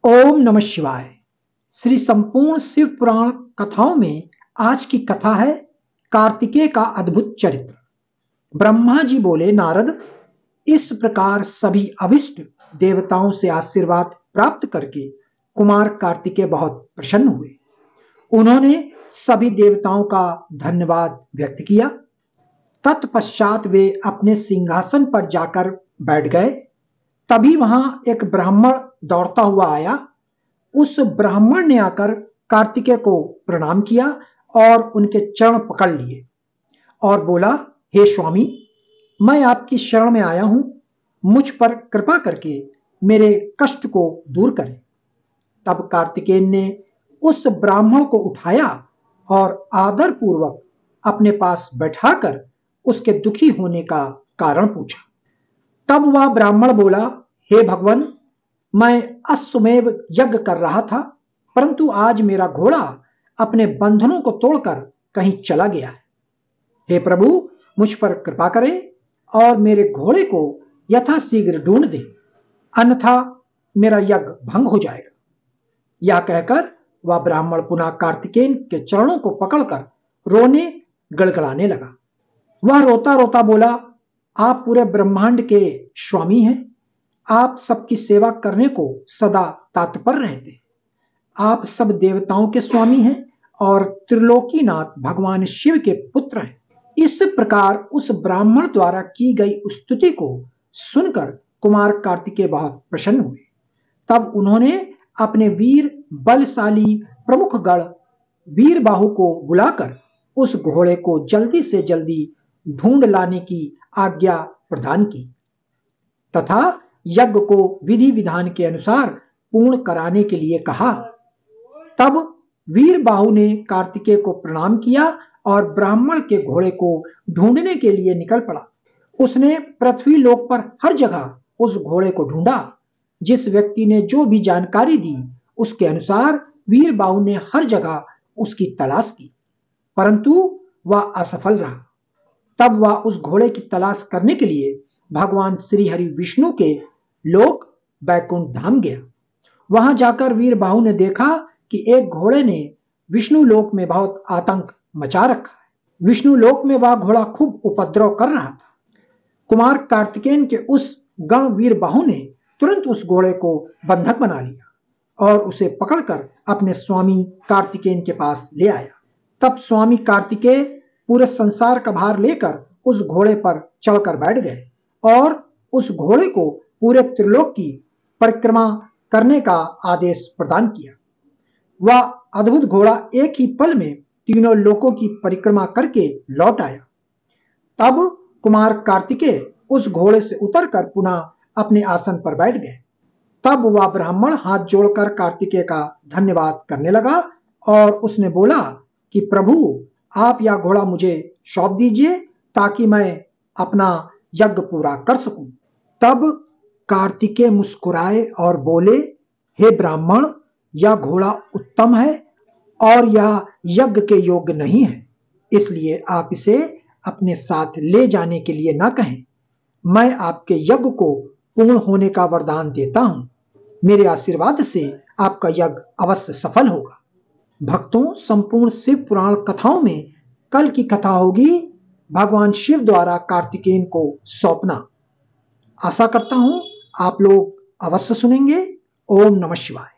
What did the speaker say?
ओम नमः शिवाय। श्री संपूर्ण शिव पुराण कथाओं में आज की कथा है कार्तिकेय का अद्भुत चरित्र। ब्रह्मा जी बोले, नारद, इस प्रकार सभी अभिष्ट देवताओं से आशीर्वाद प्राप्त करके कुमार कार्तिकेय बहुत प्रसन्न हुए। उन्होंने सभी देवताओं का धन्यवाद व्यक्त किया। तत्पश्चात वे अपने सिंहासन पर जाकर बैठ गए। तभी वहां एक ब्राह्मण दौड़ता हुआ आया। उस ब्राह्मण ने आकर कार्तिकेय को प्रणाम किया और उनके चरण पकड़ लिए और बोला, हे स्वामी, मैं आपकी शरण में आया हूं, मुझ पर कृपा करके मेरे कष्ट को दूर करें। तब कार्तिकेय ने उस ब्राह्मण को उठाया और आदर पूर्वक अपने पास बैठाकर उसके दुखी होने का कारण पूछा। तब वह ब्राह्मण बोला, हे भगवान, मैं अश्वमेध यज्ञ कर रहा था, परंतु आज मेरा घोड़ा अपने बंधनों को तोड़कर कहीं चला गया है। हे प्रभु, मुझ पर कृपा करें और मेरे घोड़े को यथाशीघ्र ढूंढ दें, अन्यथा मेरा यज्ञ भंग हो जाएगा। यह कहकर वह ब्राह्मण पुनः कार्तिकेय के चरणों को पकड़कर रोने गड़गड़ाने लगा। वह रोता रोता बोला, आप पूरे ब्रह्मांड के स्वामी हैं, आप सबकी सेवा करने को सदा तत्पर रहते हैं। आप सब देवताओं के स्वामी हैं और त्रिलोकीनाथ भगवान शिव के पुत्र हैं। इस प्रकार उस ब्राह्मण द्वारा की गई स्तुति को सुनकर कुमार कार्तिकेय बहुत प्रसन्न हुए। तब उन्होंने अपने वीर बलशाली प्रमुख गण वीरबाहु को बुलाकर उस घोड़े को जल्दी से जल्दी ढूंढ लाने की आज्ञा प्रदान की तथा यज्ञ को विधि विधान के अनुसार पूर्ण कराने के लिए कहा। तब वीरबाहु ने कार्तिकेय को प्रणाम किया और ब्राह्मण के घोड़े को ढूंढने के लिए निकल पड़ा। उसने पृथ्वी लोक पर हर जगह उस घोड़े को ढूंढा। जिस व्यक्ति ने जो भी जानकारी दी उसके अनुसार वीरबाहु ने हर जगह उसकी तलाश की, परंतु वह असफल रहा। तब वह उस घोड़े की तलाश करने के लिए भगवान श्री हरि विष्णु के लोक बैकुंठ धाम गया। वहां जाकर वीरबाहु ने देखा कि एक घोड़े ने विष्णु लोक में बहुत आतंक मचा रखा है। विष्णु लोक में वह घोड़ा खूब उपद्रव कर रहा था। कुमार कार्तिकेय के उस गण वीरबाहु ने तुरंत उस घोड़े को बंधक बना लिया और उसे पकड़कर अपने स्वामी कार्तिकेय के पास ले आया। तब स्वामी कार्तिकेय पूरे संसार का भार लेकर उस घोड़े पर चढ़कर बैठ गए और उस घोड़े को पूरे त्रिलोक की परिक्रमा करने का आदेश प्रदान किया। वह अद्भुत घोड़ा एक ही पल में तीनों लोकों की परिक्रमा करके लौट आया। तब कुमार कार्तिकेय उस घोड़े से उतरकर पुनः अपने आसन पर बैठ गए। तब वह ब्राह्मण हाथ जोड़कर कार्तिकेय का धन्यवाद करने लगा और उसने बोला कि प्रभु, आप यह घोड़ा मुझे सौंप दीजिए ताकि मैं अपना यज्ञ पूरा कर सकूं। तब कार्तिकेय मुस्कुराए और बोले, हे ब्राह्मण, यह घोड़ा उत्तम है और यह यज्ञ के योग्य नहीं है, इसलिए आप इसे अपने साथ ले जाने के लिए न कहें। मैं आपके यज्ञ को पूर्ण होने का वरदान देता हूं। मेरे आशीर्वाद से आपका यज्ञ अवश्य सफल होगा। भक्तों, संपूर्ण शिव पुराण कथाओं में कल की कथा होगी भगवान शिव द्वारा कार्तिकेय को सौंपना। आशा करता हूं आप लोग अवश्य सुनेंगे। ओम नमः शिवाय।